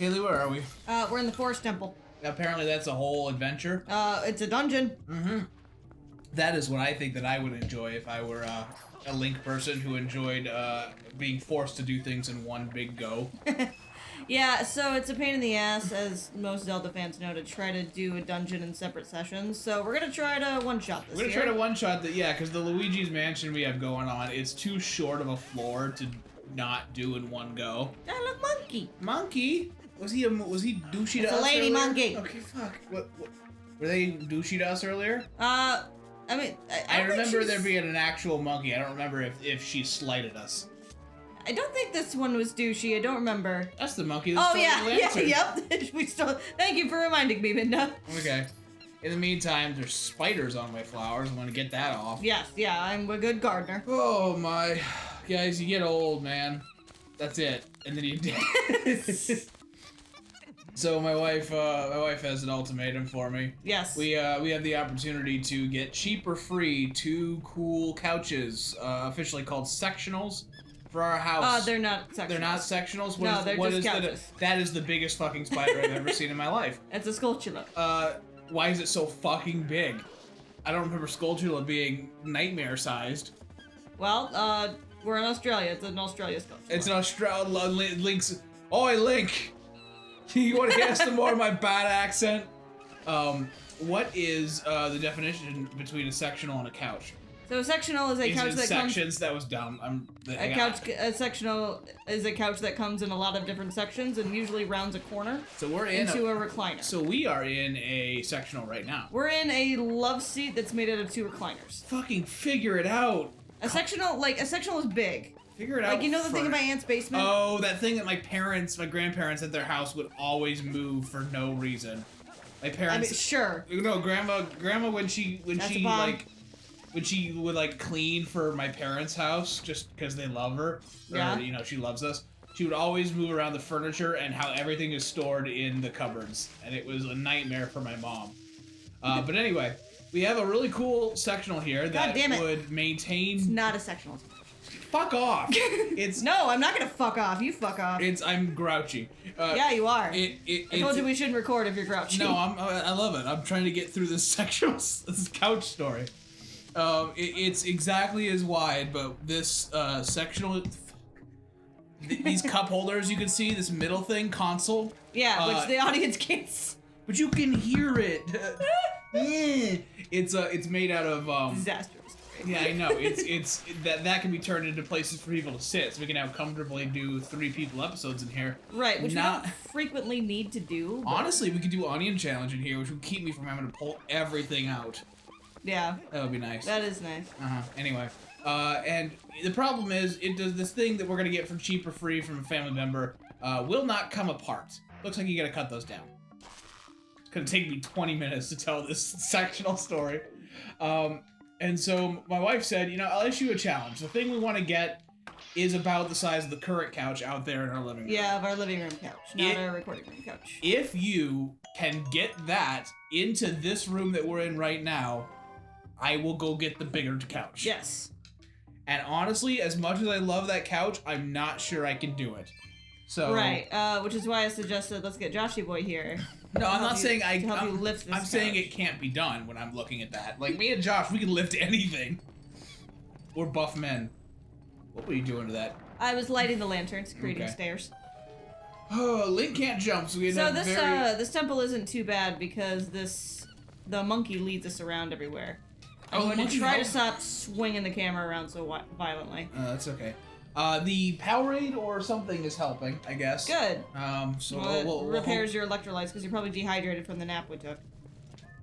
Haley, where are we? We're in the Forest Temple. Apparently that's a whole adventure. It's a dungeon. Mm-hmm. That is what I think that I would enjoy if I were a Link person who enjoyed being forced to do things in one big go. Yeah, so it's a pain in the ass, as most Zelda fans know, to try to do a dungeon in separate sessions. So we're gonna try to one-shot this. We're gonna try to one-shot that, yeah, because the Luigi's Mansion we have going on, it's too short of a floor to not do in one go. Ah, look, monkey. Monkey? Was he douchey to us? It's a lady earlier? monkey. Okay, fuck. What? Were they douchey to us earlier? I mean, I remember there being an actual monkey. I don't remember if she slighted us. I don't think this one was douchey. I don't remember. That's the monkey that's yep. We still. Thank you for reminding me, Minda. Okay. In the meantime, there's spiders on my flowers. I'm gonna get that off. Yes, yeah, I'm a good gardener. Oh my, guys, you get old, man. That's it, and then you dead. So my wife has an ultimatum for me. Yes. We have the opportunity to get cheap or free 2 cool couches, officially called sectionals, for our house. They're not sectionals. They're not sectionals? They're just couches. That is the biggest fucking spider I've ever seen in my life. It's a Skulltula. Why is it so fucking big? I don't remember Skulltula being nightmare-sized. Well, we're in Australia. It's an Australia Skulltula. It's an Australian... Link's... Oi, Link! You want to hear some more of my bad accent? What is the definition between a sectional and a couch? So a sectional is a couch that sections. That was dumb. A sectional is a couch that comes in a lot of different sections and usually rounds a corner. So we're into a recliner. So we are in a sectional right now. We're in a love seat that's made out of 2 recliners. Fucking figure it out. A sectional is big. Figure it out. Like, you know the thing in my aunt's basement? Oh, that thing that my grandparents at their house would always move for no reason. My parents. I mean, sure. No, grandma when she would like clean for my parents' house just because they love her, yeah. Or, she loves us. She would always move around the furniture and how everything is stored in the cupboards, and it was a nightmare for my mom. But anyway, we have a really cool sectional here that would maintain. It's not a sectional. Fuck off! It's no, I'm not gonna fuck off. You fuck off. I'm grouchy. Yeah, you are. I told you we shouldn't record if you're grouchy. No, I love it. I'm trying to get through this this couch story. It's exactly as wide, but this sectional, these cup holders you can see, this middle thing, console. Yeah, which the audience can't. But you can hear it. It's made out of disastrous. Yeah, I know. It's that can be turned into places for people to sit, so we can now comfortably do 3 people episodes in here. Right, which we don't frequently need to do. But... Honestly, we could do onion challenge in here, which would keep me from having to pull everything out. Yeah. That would be nice. That is nice. Anyway, and the problem is, it does this thing that we're gonna get for cheap or free from a family member will not come apart. Looks like you gotta cut those down. It's gonna take me 20 minutes to tell this sectional story. And so my wife said, I'll issue a challenge. The thing we want to get is about the size of the current couch out there in our living room. Yeah, of our living room couch, not our recording room couch. If you can get that into this room that we're in right now, I will go get the bigger couch. Yes. And honestly, as much as I love that couch, I'm not sure I can do it. So right, which is why I suggested let's get Joshy Boy here. No, I'm not saying I'm lift this I'm saying it can't be done when I'm looking at that. Like, me and Josh, we can lift anything. We're buff men. What were you doing to that? I was lighting the lanterns, creating stairs. Oh, Link can't jump, so we end up this temple isn't too bad because the monkey leads us around everywhere. I'm going to try to stop swinging the camera around so violently. That's okay. The Powerade or something is helping, I guess. Good. So we'll repairs your electrolytes because you're probably dehydrated from the nap we took.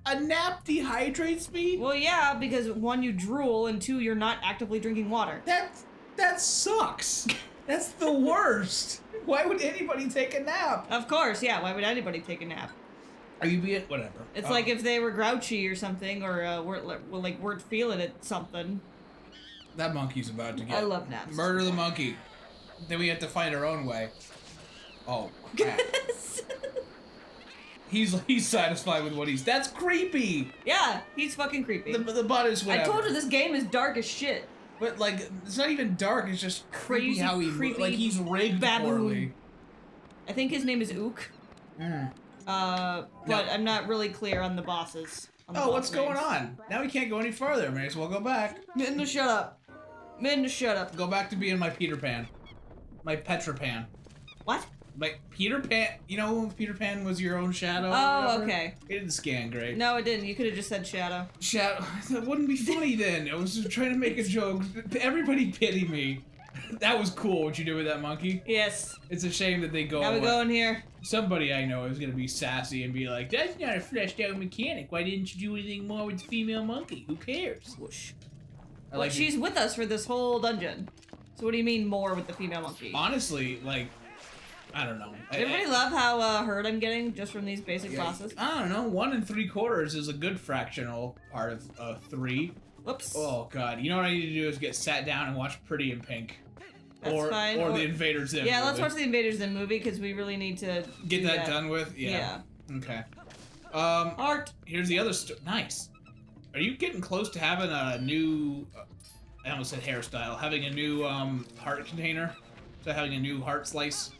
A nap dehydrates me? Well, yeah, because 1, you drool, and 2, you're not actively drinking water. That sucks. That's the worst. Why would anybody take a nap? Of course, yeah. Why would anybody take a nap? Are you being whatever? It's like if they were grouchy or something, or weren't feeling it something. That monkey's about to get. I love naps. Murder the monkey. Then we have to find our own way. Oh crap. He's satisfied with what he's. That's creepy. Yeah, he's fucking creepy. The butt is whatever. I told you this game is dark as shit. But like, it's not even dark. It's just crazy how he creepy like he's rigged baboon. poorly. I think his name is Ook. Mm. But I'm not really clear on the bosses. Oh, what's going on? Now we can't go any farther. May as well go back. Midna, shut up. Midna, shut up. Go back to being my Peter Pan. My Petra Pan. What? My Peter Pan. You know, Peter Pan was your own shadow. Oh, okay. It didn't scan great. No, it didn't. You could have just said shadow. Shadow. That wouldn't be funny then. I was just trying to make a joke. Everybody pity me. That was cool what you did with that monkey. Yes. It's a shame that they go. How we going here? Somebody I know is gonna be sassy and be like, "That's not a fleshed out mechanic. Why didn't you do anything more with the female monkey? Who cares?" Whoosh. Well, Like she's with us for this whole dungeon. So what do you mean more with the female monkey? Honestly, like, I don't know. Does everybody love how hurt I'm getting just from these basic bosses? I don't know. 1 3/4 is a good fractional part of 3. Whoops. Oh god. You know what I need to do is get sat down and watch Pretty in Pink. That's fine. Or the Invader Zim. Yeah, let's movie. watch the Invader Zim movie because we really need to Get that done with? Yeah. Okay. Art. Here's the other nice. Are you getting close to having a new I almost said hairstyle, having a new heart container? So having a new heart slice?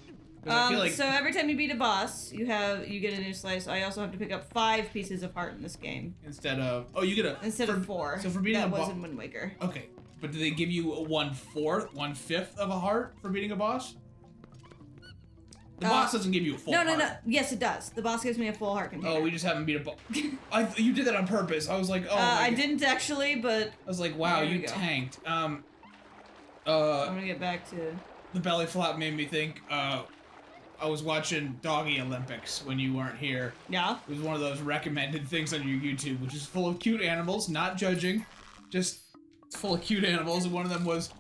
I feel like so every time you beat a boss, you get a new slice. I also have to pick up 5 pieces of heart in this game. Instead of of 4. So for beating that a boss was in Wind Waker. Okay. But do they give you a 1/4, 1/5 of a heart for beating a boss? The boss doesn't give you a full heart. No. Yes, it does. The boss gives me a full heart container. Oh, we just haven't beat a boss. You did that on purpose. I was like, oh. I didn't actually, but. I was like, wow, you go. tanked. I'm gonna get back to. The belly flop made me think. I was watching Doggy Olympics when you weren't here. Yeah. It was one of those recommended things on your YouTube, which is full of cute animals. Not judging, just full of cute animals. And one of them was,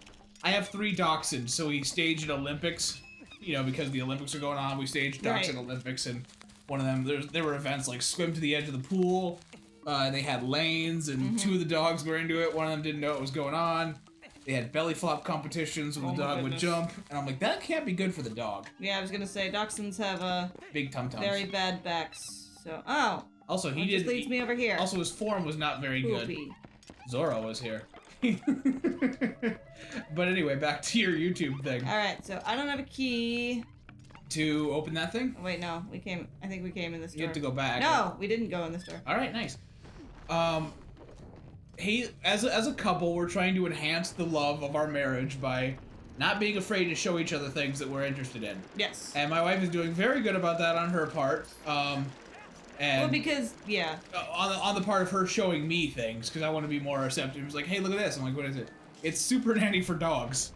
I have 3 dachshunds, so we staged an Olympics. You know, because the Olympics are going on, we staged Dachshund Olympics, and one of them, there were events like swim to the edge of the pool. They had lanes, and 2 of the dogs were into it. One of them didn't know what was going on. They had belly flop competitions where the dog would jump, and I'm like, that can't be good for the dog. Yeah, I was gonna say dachshunds have big tum-tums. very bad backs. So Also, he just leads me over here. Also, his form was not very good. Zorro was here. But anyway, back to your YouTube thing. Alright, so I don't have a key. To open that thing? Oh, wait, no. I think we came in this door. You have to go back. No, we didn't go in this door. Alright, nice. Hey, as a couple, we're trying to enhance the love of our marriage by not being afraid to show each other things that we're interested in. Yes. And my wife is doing very good about that on her part. And well, because, yeah. On the part of her showing me things, because I want to be more receptive. It's like, hey, look at this. I'm like, what is it? It's Super Nanny for dogs.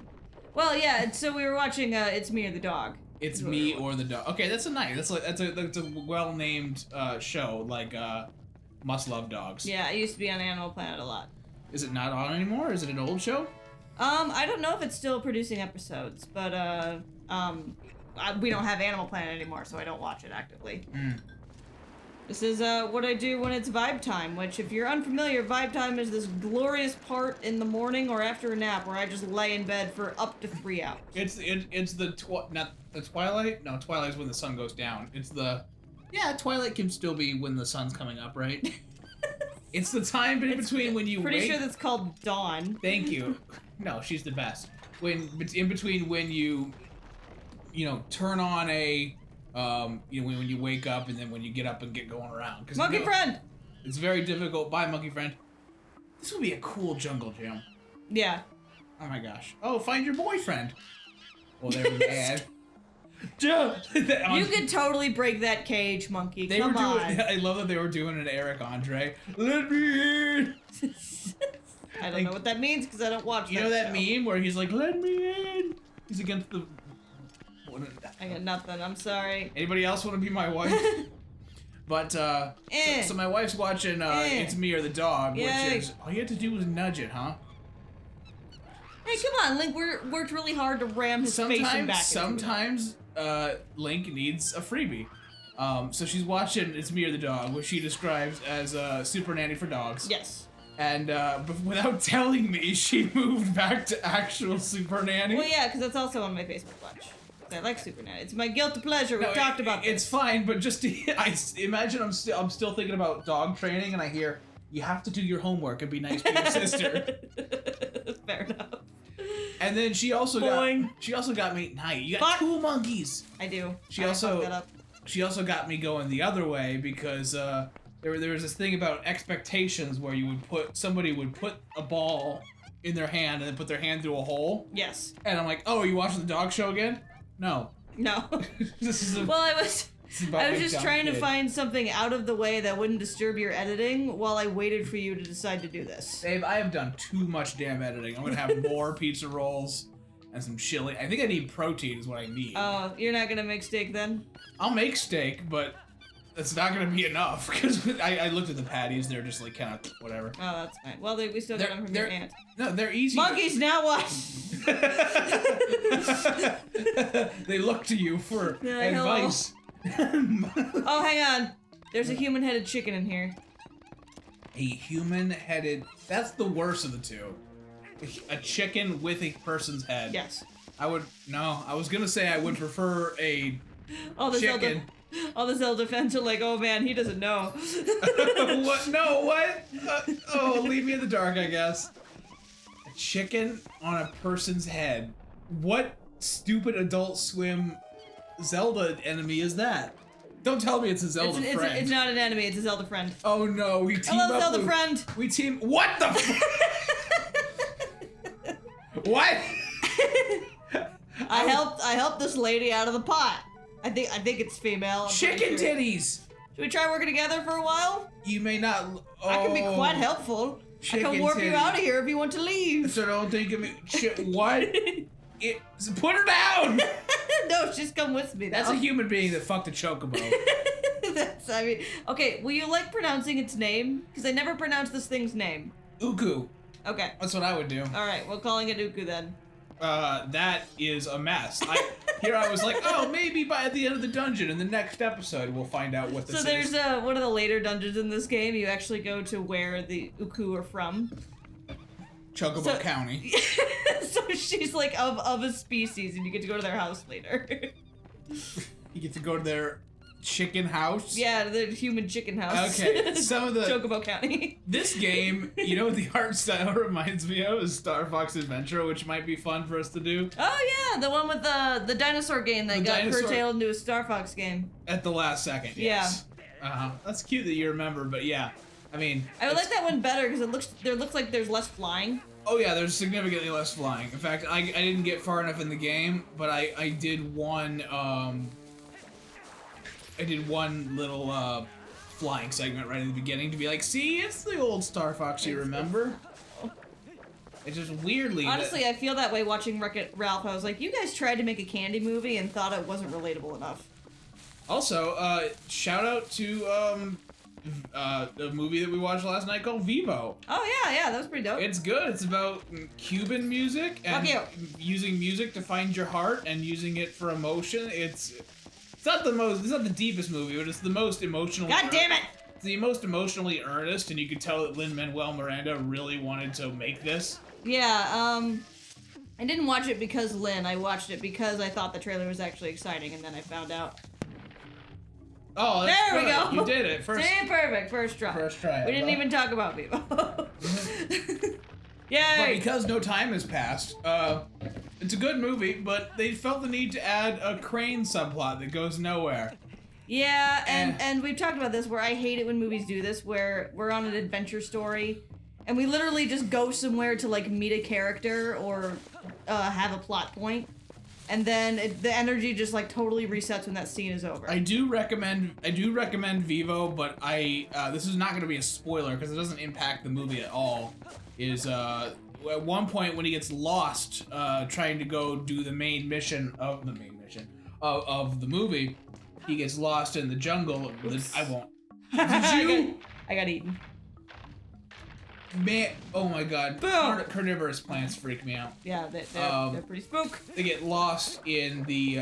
Well, yeah. So we were watching It's Me or the Dog. It's Me or the Dog. Okay, that's a well named show, like Must Love Dogs. Yeah, it used to be on Animal Planet a lot. Is it not on anymore? Is it an old show? I don't know if it's still producing episodes, but we don't have Animal Planet anymore, so I don't watch it actively. This is what I do when it's vibe time, which, if you're unfamiliar, vibe time is this glorious part in the morning or after a nap where I just lay in bed for up to 3 hours. It's not the Twilight? No, Twilight's when the sun goes down. It's the... Yeah, Twilight can still be when the sun's coming up, right? It's the time in between when you pretty wake... sure that's called dawn. Thank you. No, she's the best. In between when you turn on a... when you wake up and then when you get up and get going around. Monkey friend! It's very difficult. Bye, monkey friend. This would be a cool jungle gym. Yeah. Oh my gosh. Oh, find your boyfriend. Well, they're mad. You could totally break that cage, monkey. Come on. I love that they were doing an Eric Andre. Let me in! I don't know what that means because I don't watch that. You know that meme where he's like, let me in? He's against the... I got nothing. I'm sorry. Anybody else want to be my wife? But, so my wife's watching It's Me or the Dog, which is... All you had to do was nudge it, huh? Hey, come on, Link. Worked really hard to ram his face and back. Sometimes Link needs a freebie. So she's watching It's Me or the Dog, which she describes as Super Nanny for dogs. Yes. And but without telling me, she moved back to actual Super Nanny. Well, yeah, because that's also on my Facebook watch. I like Super Nanny. It's my guilty pleasure. We talked about this. It's fine, but just I imagine I'm still thinking about dog training, and I hear you have to do your homework and be nice to your sister. Fair enough. And then she also got me. Nah, you got 2 monkeys. I do. She also got me going the other way because there was this thing about expectations where somebody would put a ball in their hand and then put their hand through a hole. Yes. And I'm like, oh, are you watching the dog show again? No. This is I was just trying to find something out of the way that wouldn't disturb your editing while I waited for you to decide to do this. Babe, I have done too much damn editing. I'm gonna have more pizza rolls and some chili. I think I need protein is what I need. Oh, you're not gonna make steak then? I'll make steak, but it's not gonna be enough because I looked at the patties. They're just like kind of whatever. Oh, that's fine. Well, we still got them from your aunt. No, they're easy. Monkeys, now what? They look to you for advice. Oh, hang on. There's a human-headed chicken in here. A human-headed... That's the worst of the two. A chicken with a person's head. Yes. I was gonna say I would prefer a chicken. All the Zelda fans are like, oh man, he doesn't know. What? No, what? Leave me in the dark, I guess. A chicken on a person's head. What stupid Adult Swim Zelda enemy is that? Don't tell me it's a Zelda friend. It's not an enemy, it's a Zelda friend. Oh no, we team Hello, up Zelda friend. What the What? I helped this lady out of the pot. I think it's female. Chicken titties! Should we try working together for a while? You may not... I can be quite helpful. I can warp you out of here if you want to leave. So don't think of me... What? Put her down! No, she's come with me now. That's a human being that fucked a chocobo. Okay, will you like pronouncing its name? Because I never pronounced this thing's name. Uku. Okay. That's what I would do. Alright, we're calling it Uku then. That is a mess. I was like, oh, maybe by the end of the dungeon in the next episode we'll find out what this is. So there's one of the later dungeons in this game, you actually go to where the Uku are from. Chocobo County. So she's like of a species and you get to go to their house later. You get to go to their chicken house? Yeah, the human chicken house. Okay, some of the... Chocobo County. This game, you know what the art style reminds me of? Is Star Fox Adventure, which might be fun for us to do. Oh yeah, the one with the dinosaur game that got curtailed into a Star Fox game. At the last second, yes. Yeah. That's cute that you remember, but yeah. I mean... I would like that one better because it looks like there's less flying. Oh yeah, there's significantly less flying. In fact, I didn't get far enough in the game, but I did one, I did one little flying segment right at the beginning to be like, see, it's the old Star Fox you remember. It's just weirdly... Honestly, I feel that way watching Wreck-It Ralph. I was like, you guys tried to make a candy movie and thought it wasn't relatable enough. Also, shout out to the movie that we watched last night called Vivo. Oh yeah, that was pretty dope. It's good. It's about Cuban music and using music to find your heart and using it for emotion. It's not the deepest movie, but it's the most emotional. God damn it! It's the most emotionally earnest, and you could tell that Lin-Manuel Miranda really wanted to make this. Yeah, I didn't watch it because Lin. I watched it because I thought the trailer was actually exciting, and then I found out. Oh, that's there we good. go. You did it first. See, perfect. First try. First try. We didn't even talk about Vivo. Yay! But because no time has passed, it's a good movie, but they felt the need to add a crane subplot that goes nowhere. Yeah, and we've talked about this, where I hate it when movies do this, where we're on an adventure story, and we literally just go somewhere to, like, meet a character or have a plot point, and then the energy just, like, totally resets when that scene is over. I do recommend Vivo, but this is not going to be a spoiler because it doesn't impact the movie at all. At one point when he gets lost trying to go do the main mission of the movie, he gets lost in the jungle. I won't. Did you? I got eaten. Man, oh my god. Boom. Carnivorous plants freak me out. Yeah, they're pretty spook. They get lost in the,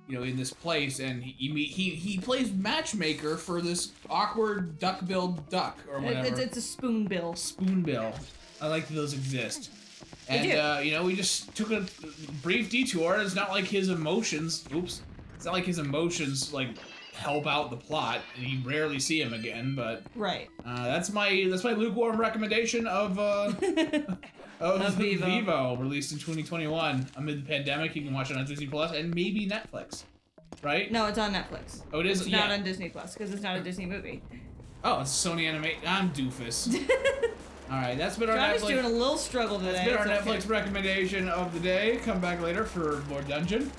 in this place, and he plays matchmaker for this awkward duck-billed duck, or whatever. It's a spoonbill. Spoonbill. I like that those exist. And, we just took a brief detour, and it's not like his emotions, like, help out the plot, and you rarely see him again. But right. That's my lukewarm recommendation of Vivo. Vivo, released in 2021 amid the pandemic. You can watch it on Disney Plus and maybe Netflix, right? No, it's on Netflix. Oh, it is. It's not on Disney Plus because it's not a Disney movie. Oh, it's Sony Animation. I'm doofus. All right, that's been our Johnny's Netflix. doing a little struggle today. That's been our It's okay. Netflix recommendation of the day. Come back later for more Dungeon.